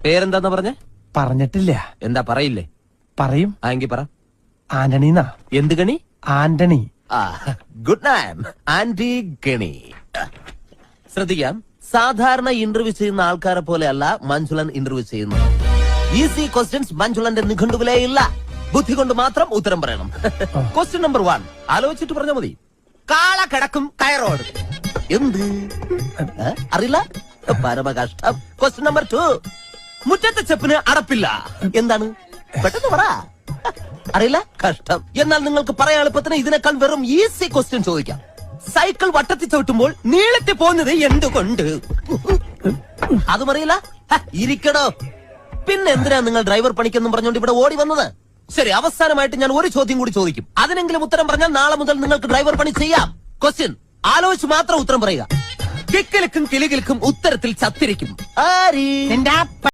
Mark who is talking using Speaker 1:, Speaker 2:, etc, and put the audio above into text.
Speaker 1: പേരെന്താന്ന് പറഞ്ഞേ?
Speaker 2: പറഞ്ഞിട്ടില്ല.
Speaker 1: എന്താ പറയില്ലേ?
Speaker 2: പറയും.
Speaker 1: എങ്കി പറ.
Speaker 2: ആന്റണീന്നാ.
Speaker 1: എന്ത് ഗണി?
Speaker 2: ആന്റണി.
Speaker 1: Good name. ആന്റി ഗണി. ശ്രദ്ധിക്കാം, സാധാരണ ഇന്റർവ്യൂ ചെയ്യുന്ന ആൾക്കാരെ പോലെയല്ല മഞ്ജുളൻ ഇന്റർവ്യൂ ചെയ്യുന്നത്. ഈസി ക്വസ്റ്റ്യൻസ് മഞ്ജുളന്റെ നിഘണ്ടുവിലേ ഇല്ല. ബുദ്ധി കൊണ്ട് മാത്രം ഉത്തരം പറയണം. ക്വസ്റ്റ്യൻ നമ്പർ 1 ആലോചിച്ചിട്ട് പറഞ്ഞാൽ മതി. കാള കിടക്കും കയറോട്. എന്ത് അറിയില്ല? പരമകഷ്ടം. ക്വസ്റ്റ്യൻ നമ്പർ 2 മുറ്റത്തെ ചെപ്പിന് അടപ്പില്ല. എന്താണ്? പെട്ടെന്ന് പറ. അറിയില്ല? കഷ്ടം. എന്നാൽ നിങ്ങൾക്ക് പറയാൻ എളുപ്പത്തിന് ഇതിനേക്കാൾ വെറും ഈസി ക്വസ്റ്റ്യൻ ചോദിക്കാം. സൈക്കിൾ വട്ടത്തിൽ ചവിട്ടുമ്പോൾ നീളത്തിൽ പോകുന്നത് എന്തുകൊണ്ട്? അതും അറിയില്ല? ഇരിക്കടോ. പിന്നെ എന്തിനാ നിങ്ങൾ ഡ്രൈവർ പണിക്കെന്നും പറഞ്ഞുകൊണ്ട് ഇവിടെ ഓടി വന്നത്? ശരി, അവസാനമായിട്ട് ഞാൻ ഒരു ചോദ്യം കൂടി ചോദിക്കും. അതിനെങ്കിലും ഉത്തരം പറഞ്ഞാൽ നാളെ മുതൽ നിങ്ങൾക്ക് ഡ്രൈവർ പണി ചെയ്യാം. ക്വസ്റ്റ്യൻ ആലോചിച്ച് മാത്രം ഉത്തരം പറയുക. കിക്കിലിക്കും കിളികിൽക്കും ഉത്തരത്തിൽ ചത്തിരിക്കും. ആരീ